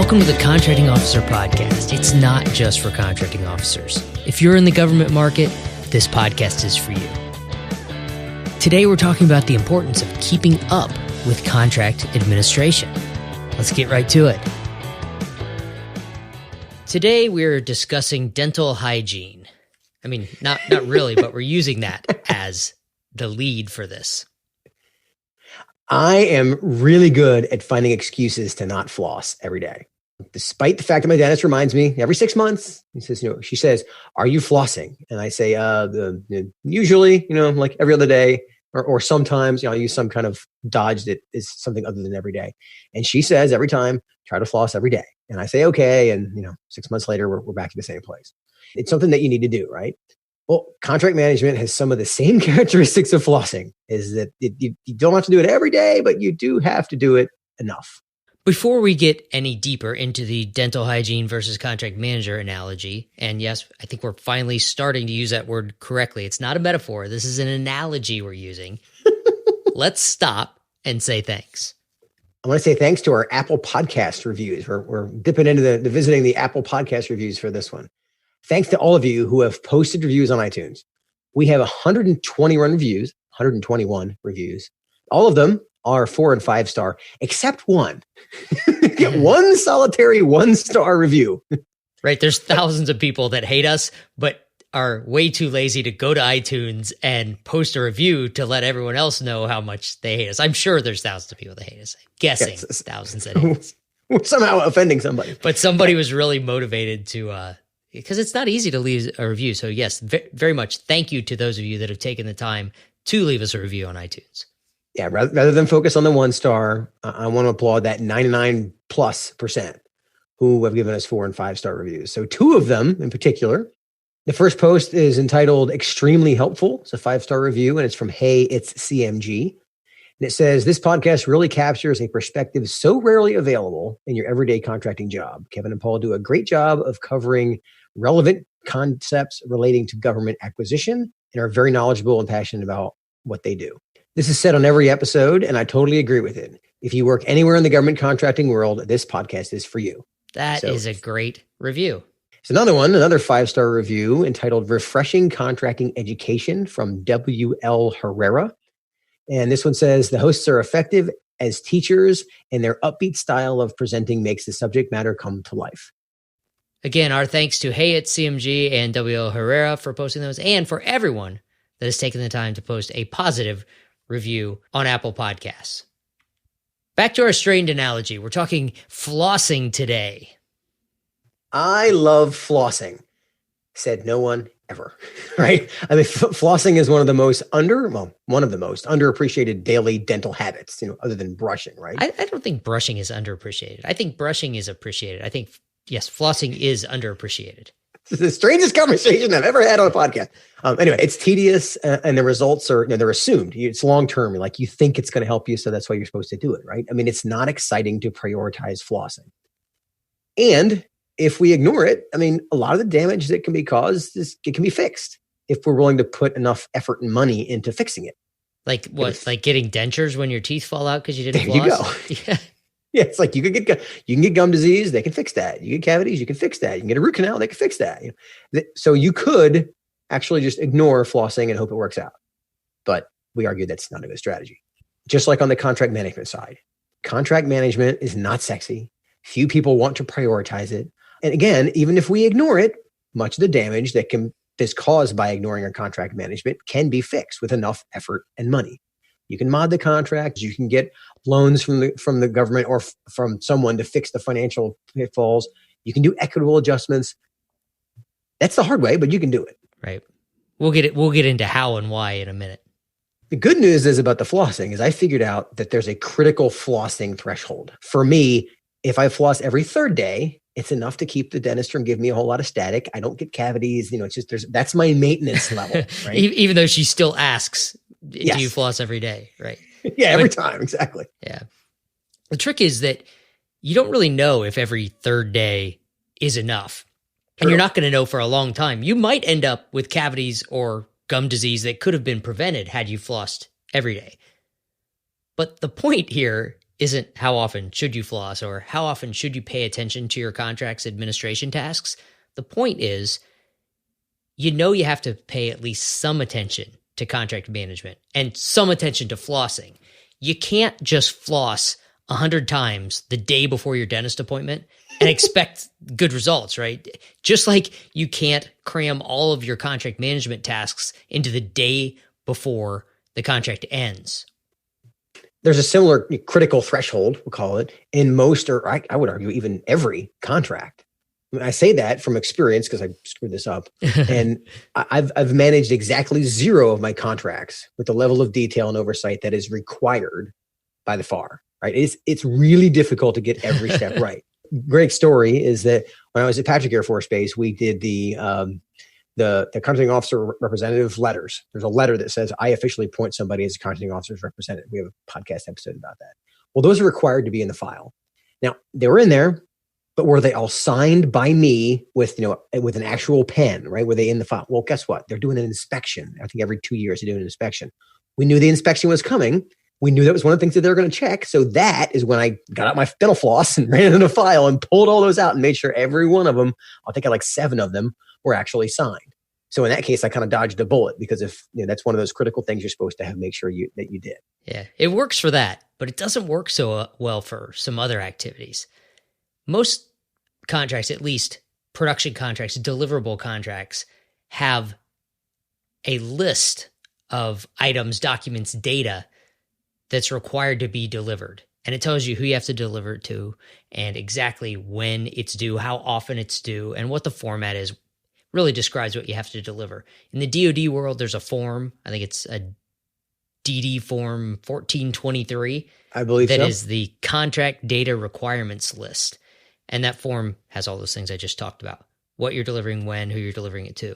Welcome to the Contracting Officer Podcast. It's not just for contracting officers. If you're in the government market, this podcast is for you. Today, we're talking about the importance of keeping up with contract administration. Let's get right to it. Today, we're discussing dental hygiene. I mean, not really, but we're using that as the lead for this. I am really good at finding excuses to not floss every day. Despite the fact that my dentist reminds me every 6 months, she says, "Are you flossing?" And I say, usually, like every other day, or sometimes, I use some kind of dodge that is something other than every day. And she says every time, try to floss every day. And I say, okay. And, 6 months later, we're back to the same place. It's something that you need to do, right? Well, contract management has some of the same characteristics of flossing, is that you don't have to do it every day, but you do have to do it enough. Before we get any deeper into the dental hygiene versus contract manager analogy, and yes, I think we're finally starting to use that word correctly. It's not a metaphor. This is an analogy we're using. Let's stop and say thanks. I want to say thanks to our Apple Podcast reviews. We're dipping into the visiting the Apple Podcast reviews for this one. Thanks to all of you who have posted reviews on iTunes. We have 121 reviews. All of them are 4 and 5 star, except one. Get one solitary 1-star review. Right. There's thousands of people that hate us, but are way too lazy to go to iTunes and post a review to let everyone else know how much they hate us. I'm sure there's thousands of people that hate us. I'm guessing thousands that hate us. We're somehow offending somebody. But somebody was really motivated to, because it's not easy to leave a review. So yes, very much thank you to those of you that have taken the time to leave us a review on iTunes. Yeah, rather than focus on the 1-star, I want to applaud that 99+% who have given us 4 and 5 star reviews. So 2 of them in particular. The first post is entitled "Extremely Helpful." It's a 5-star review, and it's from Hey, It's CMG. And it says, "This podcast really captures a perspective so rarely available in your everyday contracting job. Kevin and Paul do a great job of covering relevant concepts relating to government acquisition and are very knowledgeable and passionate about what they do. This is said on every episode, and I totally agree with it. If you work anywhere in the government contracting world, this podcast is for you." That is a great review. It's another 5-star review entitled "Refreshing Contracting Education" from W.L. Herrera. And this one says, "The hosts are effective as teachers, and their upbeat style of presenting makes the subject matter come to life." Again, our thanks to Hey at CMG and W.L. Herrera for posting those, and for everyone that has taken the time to post a positive review on Apple Podcasts. Back to our strained analogy. We're talking flossing today. I love flossing, said no one ever, right? I mean, flossing is one of the most underappreciated daily dental habits, other than brushing, right? I don't think brushing is underappreciated. I think brushing is appreciated. I think, yes, flossing is underappreciated. It's the strangest conversation I've ever had on a podcast. Anyway, it's tedious, and the results are, they're assumed. It's long-term. Like, you think it's going to help you, so that's why you're supposed to do it, right? I mean, it's not exciting to prioritize flossing. And if we ignore it, I mean, a lot of the damage that can be caused it can be fixed if we're willing to put enough effort and money into fixing it. Like what? Like getting dentures when your teeth fall out because you didn't floss? There you go. Yeah. Yeah, it's like you can get gum disease, they can fix that. You get cavities, you can fix that. You can get a root canal, they can fix that. So you could actually just ignore flossing and hope it works out. But we argue that's not a good strategy. Just like on the contract management side. Contract management is not sexy. Few people want to prioritize it. And again, even if we ignore it, much of the damage that is caused by ignoring our contract management can be fixed with enough effort and money. You can mod the contract. You can get loans from the government or from someone to fix the financial pitfalls. You can do equitable adjustments. That's the hard way, but you can do it. Right. We'll get into how and why in a minute. The good news is about the flossing is I figured out that there's a critical flossing threshold. For me, if I floss every 3rd day, it's enough to keep the dentist from giving me a whole lot of static. I don't get cavities. It's just that's my maintenance level. Right? Even though she still asks, yes. Do you floss every day? Right. Yeah, every time. Exactly. Yeah. The trick is that you don't really know if every 3rd day is enough. True. And you're not going to know for a long time. You might end up with cavities or gum disease that could have been prevented had you flossed every day. But the point here isn't how often should you floss or how often should you pay attention to your contract's administration tasks. The point is, you have to pay at least some attention to contract management and some attention to flossing. You can't just floss 100 times the day before your dentist appointment and expect good results, right? Just like you can't cram all of your contract management tasks into the day before the contract ends. There's a similar critical threshold, we'll call it, in most, or I would argue even every contract. I say that from experience because I screwed this up. And I've managed exactly 0 of my contracts with the level of detail and oversight that is required by the FAR, right? It's really difficult to get every step right. Great story is that when I was at Patrick Air Force Base, we did the contracting officer representative letters. There's a letter that says, I officially appoint somebody as a contracting officer's representative. We have a podcast episode about that. Well, those are required to be in the file. Now, they were in there, but were they all signed by me with an actual pen, right? Were they in the file? Well, guess what? They're doing an inspection. I think every 2 years they do an inspection. We knew the inspection was coming. We knew that was one of the things that they were going to check. So that is when I got out my dental floss and ran it in a file and pulled all those out and made sure every one of them, I think I like 7 of them, were actually signed. So in that case, I kind of dodged a bullet because if that's one of those critical things you're supposed to have, make sure that you did. Yeah, it works for that, but it doesn't work so well for some other activities. Most contracts, at least production contracts, deliverable contracts, have a list of items, documents, data that's required to be delivered. And it tells you who you have to deliver it to and exactly when it's due, how often it's due, and what the format is. Really describes what you have to deliver. In the DoD world, there's a form. I think it's a DD form 1423. I believe that so. is the contract data requirements list. And that form has all those things I just talked about. What you're delivering, when, who you're delivering it to.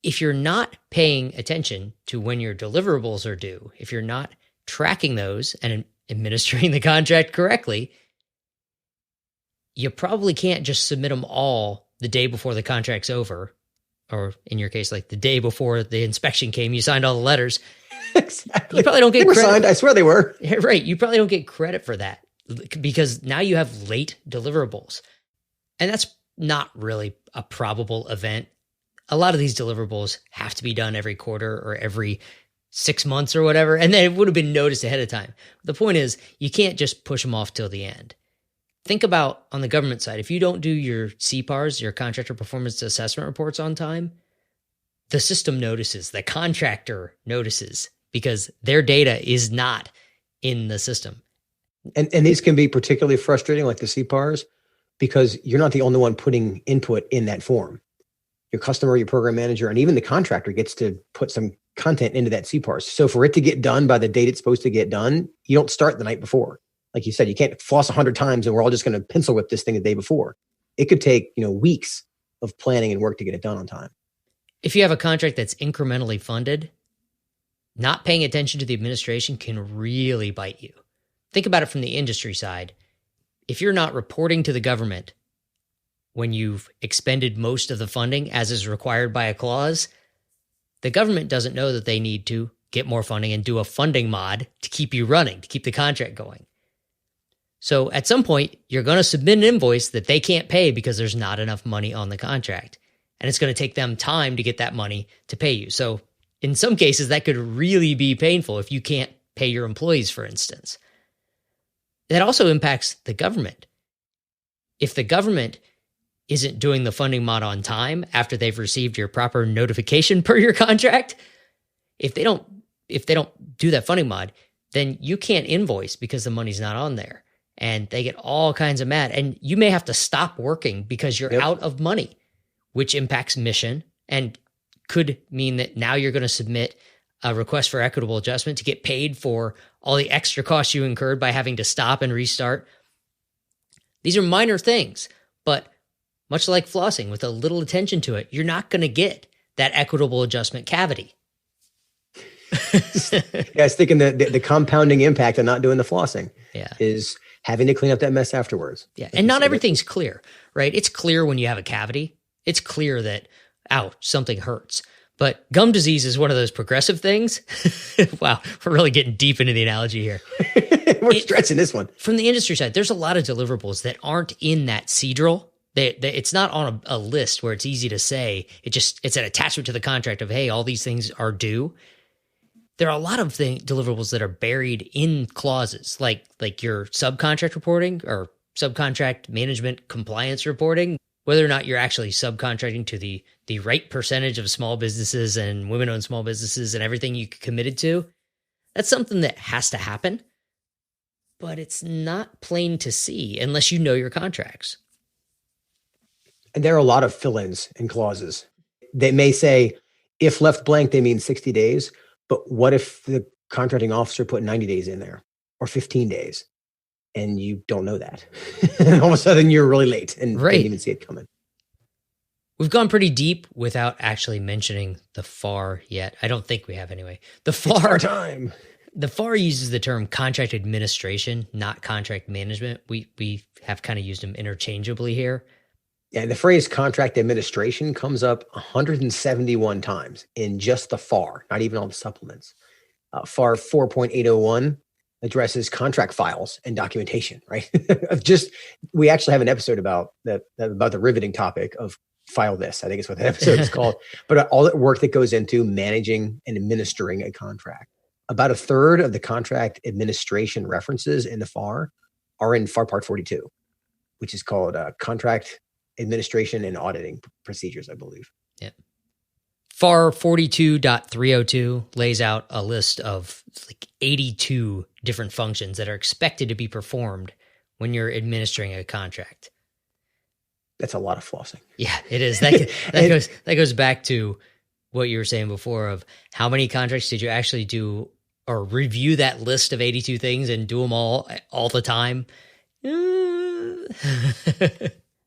If you're not paying attention to when your deliverables are due, if you're not tracking those and administering the contract correctly, you probably can't just submit them all the day before the contract's over, or in your case, like the day before the inspection came, you signed all the letters. Exactly. You probably don't get credit. Signed. I swear they were. Right. You probably don't get credit for that because now you have late deliverables. And that's not really a probable event. A lot of these deliverables have to be done every quarter or every 6 months or whatever, and then it would have been noticed ahead of time. The point is, you can't just push them off till the end. Think about on the government side, if you don't do your CPARs, your contractor performance assessment reports on time, the system notices, the contractor notices because their data is not in the system. And these can be particularly frustrating, like the CPARs, because you're not the only one putting input in that form. Your customer, your program manager, and even the contractor gets to put some content into that CPARs. So for it to get done by the date it's supposed to get done, you don't start the night before. Like you said, you can't floss 100 times and we're all just going to pencil whip this thing the day before. It could take, weeks of planning and work to get it done on time. If you have a contract that's incrementally funded, not paying attention to the administration can really bite you. Think about it from the industry side. If you're not reporting to the government when you've expended most of the funding as is required by a clause, the government doesn't know that they need to get more funding and do a funding mod to keep you running, to keep the contract going. So at some point, you're going to submit an invoice that they can't pay because there's not enough money on the contract. And it's going to take them time to get that money to pay you. So in some cases, that could really be painful if you can't pay your employees, for instance. That also impacts the government. If the government isn't doing the funding mod on time after they've received your proper notification per your contract, if they don't do that funding mod, then you can't invoice because the money's not on there. And they get all kinds of mad. And you may have to stop working because you're out of money, which impacts mission and could mean that now you're going to submit a request for equitable adjustment to get paid for all the extra costs you incurred by having to stop and restart. These are minor things, but much like flossing, with a little attention to it, you're not going to get that equitable adjustment cavity. Yeah, I was thinking that the compounding impact of not doing the flossing is having to clean up that mess afterwards. Yeah, and not everything's clear, right? It's clear when you have a cavity. It's clear that, something hurts. But gum disease is one of those progressive things. Wow, we're really getting deep into the analogy here. We're stretching this one. From the industry side, there's a lot of deliverables that aren't in that CDRL. It's not on a list where it's easy to say. It's an attachment to the contract of, hey, all these things are due. There are a lot of deliverables that are buried in clauses, like your subcontract reporting or subcontract management compliance reporting, whether or not you're actually subcontracting to the right percentage of small businesses and women-owned small businesses and everything you committed to. That's something that has to happen, but it's not plain to see unless you know your contracts. And there are a lot of fill-ins and clauses. They may say, if left blank, they mean 60 days. But what if the contracting officer put 90 days in there or 15 days and you don't know that? And all of a sudden you're really late and didn't even see it coming. We've gone pretty deep without actually mentioning the FAR yet. I don't think we have anyway. The FAR time. The FAR uses the term contract administration, not contract management. We have kind of used them interchangeably here. Yeah, the phrase contract administration comes up 171 times in just the FAR, not even all the supplements. FAR 4.801 addresses contract files and documentation, right? We actually have an episode about the riveting topic of file this. I think it's what that episode is called. But all the work that goes into managing and administering a contract. About a third of the contract administration references in the FAR are in FAR Part 42, which is called contract administration and auditing procedures, I believe. Yeah. FAR 42.302 lays out a list of like 82 different functions that are expected to be performed when you're administering a contract. That's a lot of flossing. Yeah, it is. That goes back to what you were saying before of how many contracts did you actually do or review that list of 82 things and do them all the time?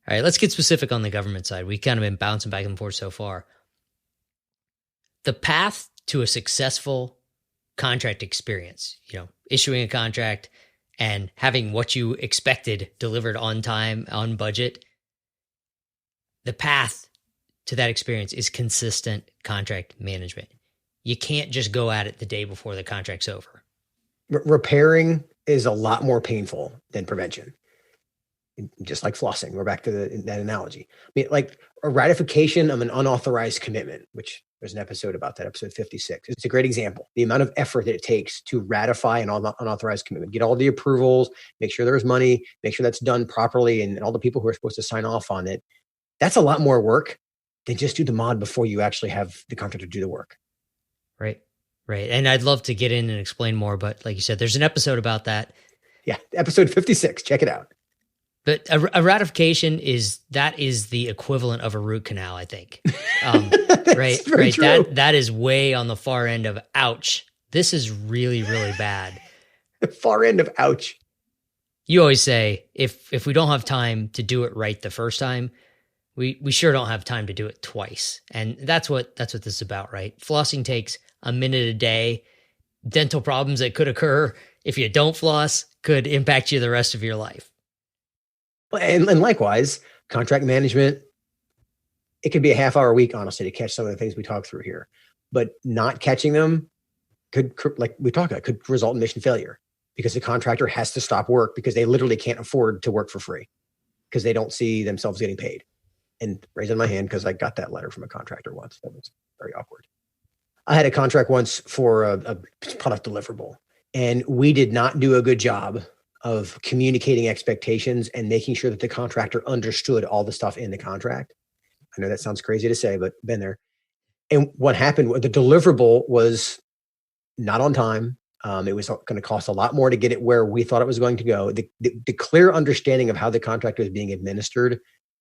All right, let's get specific on the government side. We've kind of been bouncing back and forth so far. The path to a successful contract experience, issuing a contract and having what you expected delivered on time, on budget, the path to that experience is consistent contract management. You can't just go at it the day before the contract's over. Repairing is a lot more painful than prevention. Just like flossing, we're back to that analogy. I mean, like a ratification of an unauthorized commitment, which there's an episode about that, episode 56. It's a great example. The amount of effort that it takes to ratify an unauthorized commitment, get all the approvals, make sure there's money, make sure that's done properly, and all the people who are supposed to sign off on it. That's a lot more work than just do the mod before you actually have the contractor do the work. Right. And I'd love to get in and explain more, but like you said, there's an episode about that. Yeah, episode 56. Check it out. But a ratification is the equivalent of a root canal, I think. Right. True. That is way on the far end of ouch. This is really, really bad. The far end of ouch. You always say if we don't have time to do it right the first time, we sure don't have time to do it twice. And that's what this is about, right? Flossing takes a minute a day. Dental problems that could occur if you don't floss could impact you the rest of your life. And likewise, contract management, it could be a half-hour a week, honestly, to catch some of the things we talked through here. But not catching them could, like we talked about, could result in mission failure because the contractor has to stop work because they literally can't afford to work for free because they don't see themselves getting paid. And raising my hand because I got that letter from a contractor once. That was very awkward. I had a contract once for a product deliverable, and we did not do a good job of communicating expectations and making sure that the contractor understood all the stuff in the contract. I know that sounds crazy to say, but been there. And what happened, the deliverable was not on time. It was going to cost a lot more to get it where we thought it was going to go. The clear understanding of how the contract was being administered,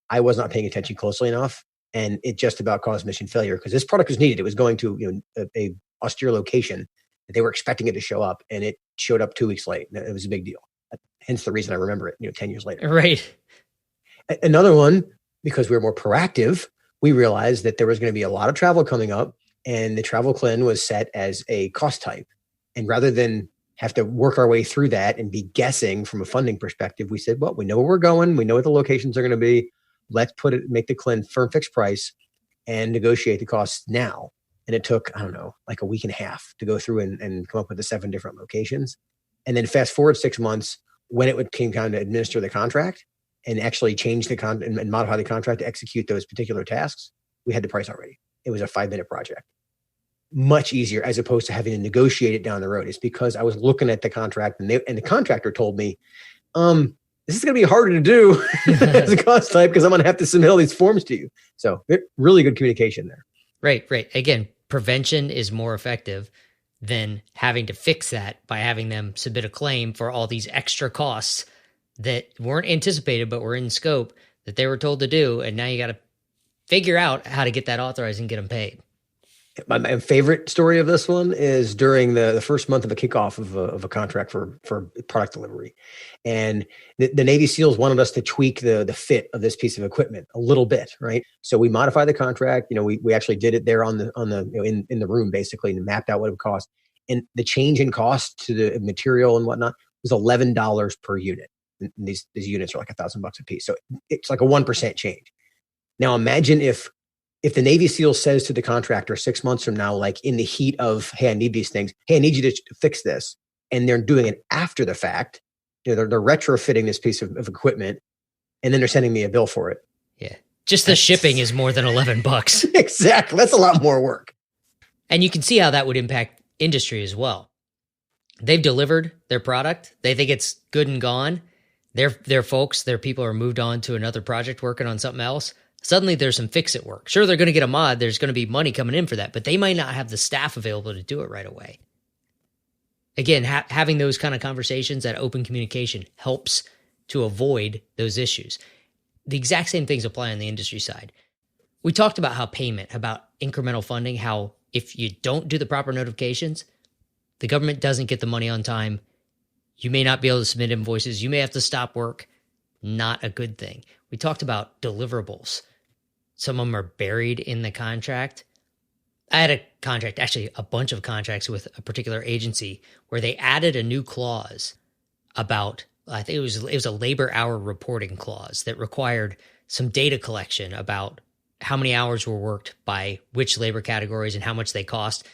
I was not paying attention closely enough. And it just about caused mission failure because this product was needed. It was going to a austere location. They were expecting it to show up, and it showed up 2 weeks late. It was a big deal. Hence the reason I remember it, 10 years later. Right. Another one, because we were more proactive, we realized that there was going to be a lot of travel coming up, and the travel CLIN was set as a cost type. And rather than have to work our way through that and be guessing from a funding perspective, we said, well, we know where we're going. We know what the locations are going to be. Let's make the CLIN firm fixed price and negotiate the costs now. And it took, I don't know, like a week and a half to go through and come up with the 7 different locations. And then fast forward 6 months, when it came time to administer the contract and actually change the and modify the contract to execute those particular tasks, we had the price already. It was a 5-minute project. Much easier as opposed to having to negotiate it down the road. It's because I was looking at the contract and the contractor told me, this is going to be harder to do as a cost type because I'm going to have to submit all these forms to you. So really good communication there. Right. Again, prevention is more effective than having to fix that by having them submit a claim for all these extra costs that weren't anticipated but were in scope that they were told to do. And now you got to figure out how to get that authorized and get them paid. My favorite story of this one is during the first month of a kickoff of a contract for product delivery. And the Navy SEALs wanted us to tweak the fit of this piece of equipment a little bit, right? So we modified the contract. We actually did it there on the in the room basically and mapped out what it would cost. And the change in cost to the material and whatnot was $11 per unit. And these units are like $1,000 a piece. So it's like a 1% change. Now imagine if the Navy SEAL says to the contractor 6 months from now, like in the heat of, hey, I need these things. Hey, I need you to fix this. And they're doing it after the fact. They're retrofitting this piece of equipment and then they're sending me a bill for it. Yeah. Just the shipping is more than $11. Exactly. That's a lot more work. And you can see how that would impact industry as well. They've delivered their product. They think it's good and gone. Their folks, their people are moved on to another project working on something else. Suddenly there's some fix-it work. Sure, they're going to get a mod. There's going to be money coming in for that, but they might not have the staff available to do it right away. Again, having those kind of conversations, that open communication helps to avoid those issues. The exact same things apply on the industry side. We talked about how payment, about incremental funding, how if you don't do the proper notifications, the government doesn't get the money on time. You may not be able to submit invoices. You may have to stop work. Not a good thing. We talked about deliverables. Some of them are buried in the contract. I had a contract, actually a bunch of contracts with a particular agency where they added a new clause about, I think it was a labor hour reporting clause that required some data collection about how many hours were worked by which labor categories and how much they cost.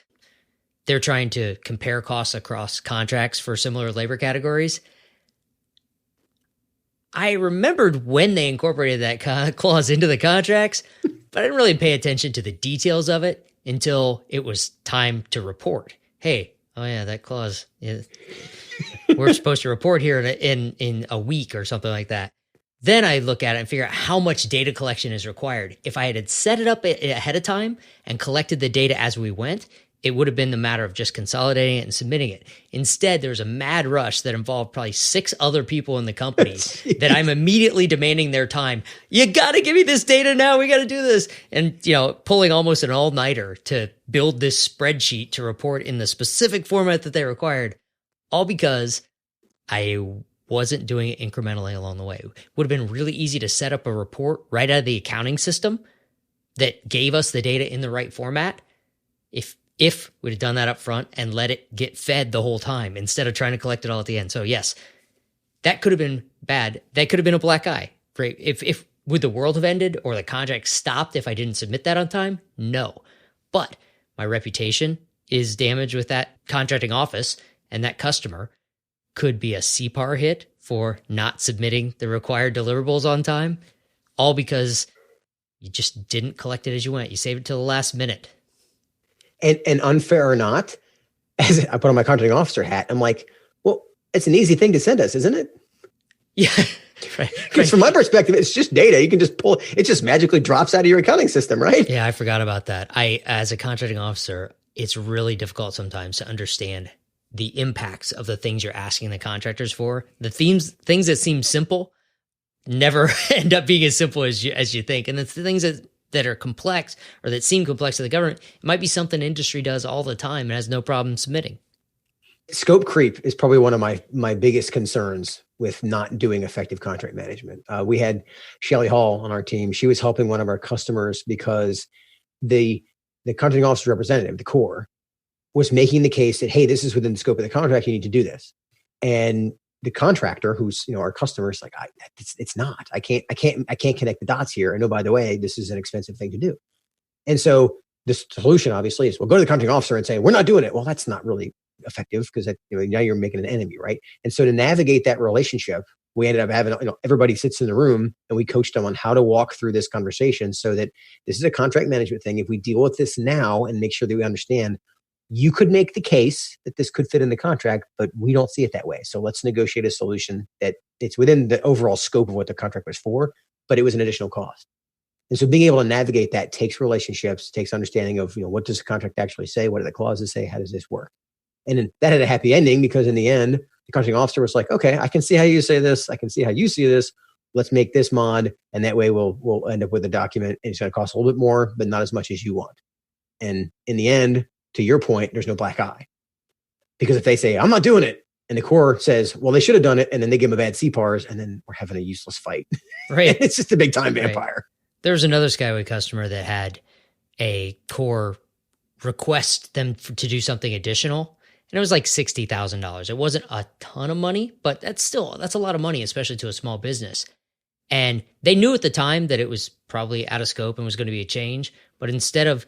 They're trying to compare costs across contracts for similar labor categories. I remembered when they incorporated that clause into the contracts, but I didn't really pay attention to the details of it until it was time to report. Hey, oh yeah, that clause, we're supposed to report here in a week or something like that. Then I look at it and figure out how much data collection is required. If I had set it up ahead of time and collected the data as we went, it would have been the matter of just consolidating it and submitting it. Instead, there was a mad rush that involved probably 6 other people in the company that I'm immediately demanding their time. You got to give me this data now. We got to do this. And, pulling almost an all-nighter to build this spreadsheet to report in the specific format that they required, all because I wasn't doing it incrementally along the way. It would have been really easy to set up a report right out of the accounting system that gave us the data in the right format if we'd have done that up front and let it get fed the whole time instead of trying to collect it all at the end. So yes, that could have been bad. That could have been a black eye. Right? If would the world have ended or the contract stopped if I didn't submit that on time? No. But my reputation is damaged with that contracting office, and that customer could be a CPAR hit for not submitting the required deliverables on time, all because you just didn't collect it as you went. You saved it till the last minute. And unfair or not, as I put on my contracting officer hat, I'm like, well, it's an easy thing to send us, isn't it? Yeah. Right. Because from my perspective, it's just data. You can just pull, it just magically drops out of your accounting system, right? Yeah, I forgot about that. As a contracting officer, it's really difficult sometimes to understand the impacts of the things you're asking the contractors for. The things that seem simple never end up being as simple as you think. And it's the things that are complex or that seem complex to the government, it might be something industry does all the time and has no problem submitting. Scope creep is probably one of my biggest concerns with not doing effective contract management. We had Shelly Hall on our team. She was helping one of our customers because the contracting officer representative, the core, was making the case that, hey, this is within the scope of the contract. You need to do this. And the contractor, who's our customer, is like, it's not. I can't connect the dots here. And oh, by the way, this is an expensive thing to do. And so this solution obviously is, we'll go to the contracting officer and say, we're not doing it. Well, that's not really effective because now you're making an enemy, right? And so to navigate that relationship, we ended up having, everybody sits in the room and we coached them on how to walk through this conversation so that this is a contract management thing. If we deal with this now and make sure that we understand, you could make the case that this could fit in the contract, but we don't see it that way. So let's negotiate a solution that it's within the overall scope of what the contract was for, but it was an additional cost. And so being able to navigate that takes relationships, takes understanding of, what does the contract actually say? What do the clauses say? How does this work? And then that had a happy ending because in the end, the contracting officer was like, okay, I can see how you say this. I can see how you see this. Let's make this mod. And that way we'll end up with a document and it's going to cost a little bit more, but not as much as you want. And in the end, to your point, there's no black eye. Because if they say, I'm not doing it, and the Corps says, well, they should have done it, and then they give them a bad CPARS, and then we're having a useless fight. Right. It's just a big time vampire. Right. There was another Skyway customer that had a Corps request them to do something additional, and it was like $60,000. It wasn't a ton of money, but that's a lot of money, especially to a small business. And they knew at the time that it was probably out of scope and was going to be a change, but instead of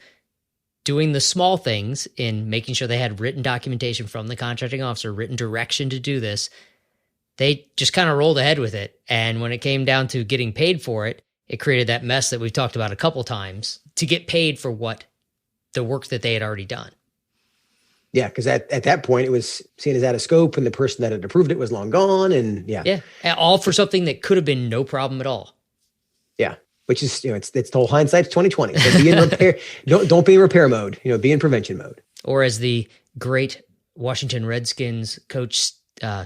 doing the small things in making sure they had written documentation from the contracting officer, written direction to do this, they just kind of rolled ahead with it. And when it came down to getting paid for it, it created that mess that we've talked about a couple times to get paid for what the work that they had already done. Yeah, because at that point, it was seen as out of scope and the person that had approved it was long gone. And Yeah, all for something that could have been no problem at all. Yeah. Which is, it's the whole hindsight's 2020. So be in repair. Don't be in repair mode. Be in prevention mode. Or as the great Washington Redskins coach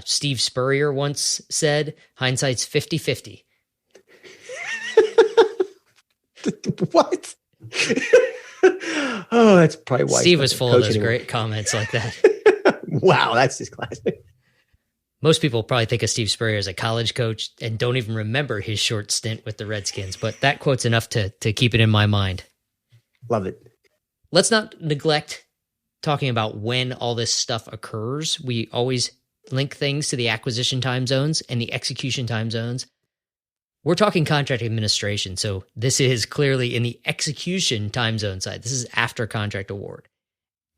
Steve Spurrier once said, hindsight's 50-50. What? Oh, that's probably why Steve was full of those great comments like that. Wow, that's just classic. Most people probably think of Steve Spurrier as a college coach and don't even remember his short stint with the Redskins, but that quote's enough to keep it in my mind. Love it. Let's not neglect talking about when all this stuff occurs. We always link things to the acquisition time zones and the execution time zones. We're talking contract administration, so this is clearly in the execution time zone side. This is after contract award.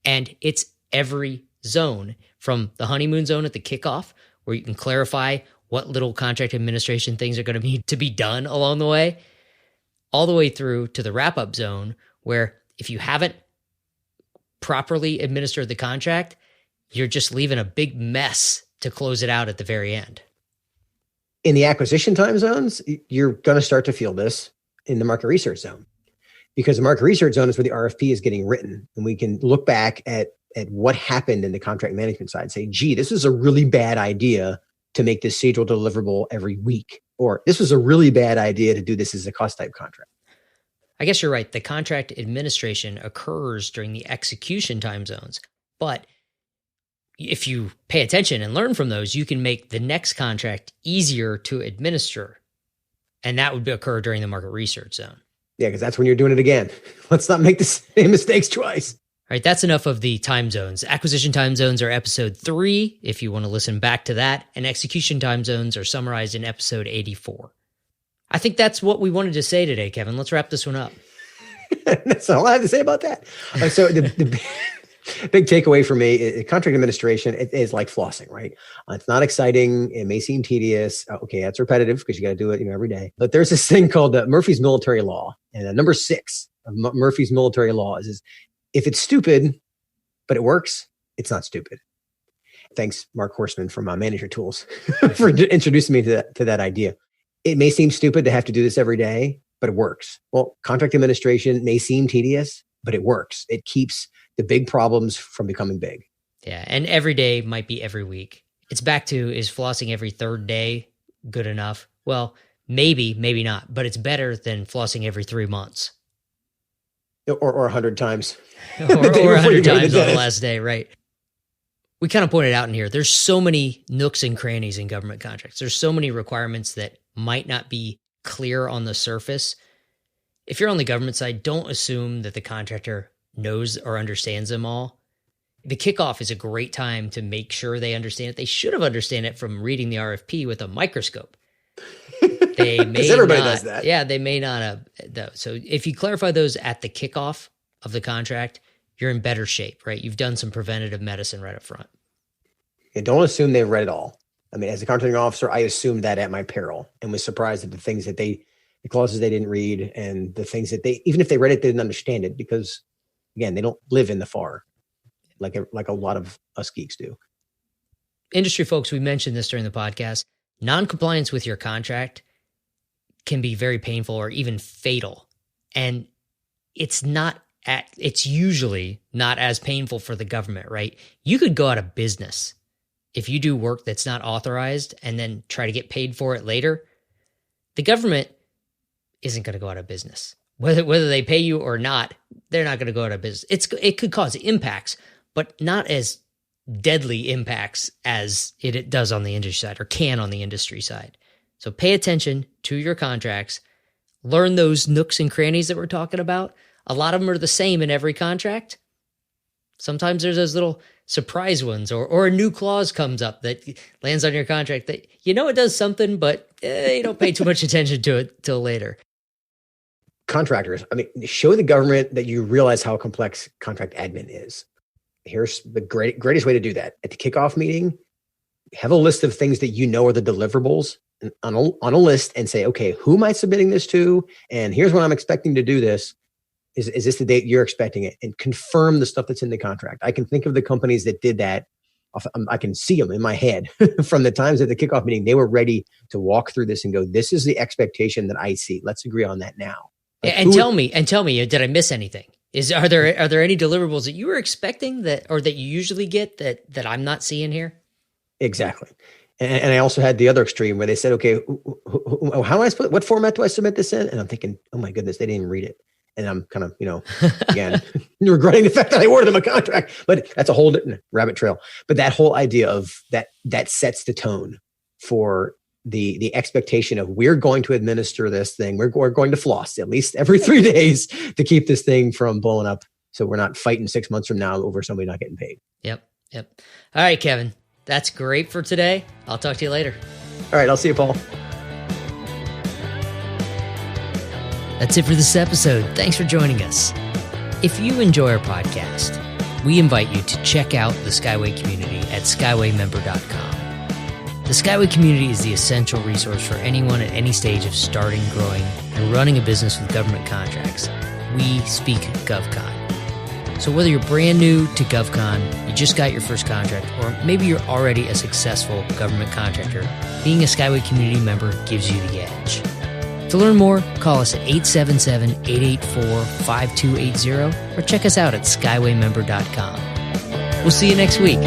And it's every zone, from the honeymoon zone at the kickoff, where you can clarify what little contract administration things are going to need to be done along the way, all the way through to the wrap-up zone, where if you haven't properly administered the contract, you're just leaving a big mess to close it out at the very end. In the acquisition time zones, you're going to start to feel this in the market research zone, because the market research zone is where the RFP is getting written. And we can look back at what happened in the contract management side and say, gee, this is a really bad idea to make this schedule deliverable every week. Or this was a really bad idea to do this as a cost type contract. I guess you're right. The contract administration occurs during the execution time zones. But if you pay attention and learn from those, you can make the next contract easier to administer. And that would occur during the market research zone. Yeah, because that's when you're doing it again. Let's not make the same mistakes twice. All right, that's enough of the time zones. Acquisition time zones are episode 3, if you want to listen back to that, and execution time zones are summarized in episode 84. I think that's what we wanted to say today, Kevin. Let's wrap this one up. That's all I have to say about that. So the big takeaway for me is contract administration is like flossing, right? It's not exciting. It may seem tedious. Okay, that's repetitive because you got to do it every day. But there's this thing called Murphy's Military Law. And number 6 of Murphy's Military Law is if it's stupid, but it works, it's not stupid. Thanks, Mark Horstman from Manager Tools for introducing me to that idea. It may seem stupid to have to do this every day, but it works. Well, contract administration may seem tedious, but it works. It keeps the big problems from becoming big. Yeah, and every day might be every week. It's back to, is flossing every third day good enough? Well, maybe not, but it's better than flossing every 3 months. Or 100 times. or 100 times on the last day, right? We kind of pointed out in here, there's so many nooks and crannies in government contracts. There's so many requirements that might not be clear on the surface. If you're on the government side, don't assume that the contractor knows or understands them all. The kickoff is a great time to make sure they understand it. They should have understood it from reading the RFP with a microscope. They may everybody not, does that. Yeah, they may not have. So if you clarify those at the kickoff, of the contract, you're in better shape, right? You've done some preventative medicine right up front. Yeah, don't assume they've read it all. I mean, as a contracting officer, I assumed that at my peril and was surprised at the things that the clauses they didn't read and the things that even if they read it, they didn't understand it because, again, they don't live in the FAR like a lot of us geeks do. Industry folks, we mentioned this during the podcast. Non-compliance with your contract can be very painful or even fatal. And it's usually not as painful for the government, right? You could go out of business if you do work that's not authorized and then try to get paid for it later. The government isn't going to go out of business. Whether they pay you or not, they're not going to go out of business. It could cause impacts, but not as deadly impacts as it does on the industry side or can on the industry side. So pay attention to your contracts, learn those nooks and crannies that we're talking about. A lot of them are the same in every contract. Sometimes there's those little surprise ones or a new clause comes up that lands on your contract that, it does something, but you don't pay too much attention to it till later. Contractors, show the government that you realize how complex contract admin is. Here's the greatest way to do that. At the kickoff meeting, have a list of things that are the deliverables on a list and say, okay, who am I submitting this to? And here's when I'm expecting to do this. Is this the date you're expecting it? And confirm the stuff that's in the contract. I can think of the companies that did that. I can see them in my head from the times at the kickoff meeting. They were ready to walk through this and go, this is the expectation that I see. Let's agree on that now. Tell me, did I miss anything? Are there any deliverables that you were expecting that you usually get that I'm not seeing here? Exactly. And I also had the other extreme where they said, okay, how do I what format do I submit this in? And I'm thinking, oh my goodness, they didn't even read it. And I'm kind of, again, regretting the fact that I awarded them a contract, but that's a whole rabbit trail. But that whole idea of that sets the tone for the expectation of we're going to administer this thing. We're going to floss at least every 3 days to keep this thing from blowing up. So we're not fighting 6 months from now over somebody not getting paid. Yep. All right, Kevin, that's great for today. I'll talk to you later. All right. I'll see you, Paul. That's it for this episode. Thanks for joining us. If you enjoy our podcast, we invite you to check out the Skyway community at skywaymember.com. The Skyway community is the essential resource for anyone at any stage of starting, growing, and running a business with government contracts. We speak GovCon. So whether you're brand new to GovCon, you just got your first contract, or maybe you're already a successful government contractor, being a Skyway community member gives you the edge. To learn more, call us at 877-884-5280 or check us out at skywaymember.com. We'll see you next week.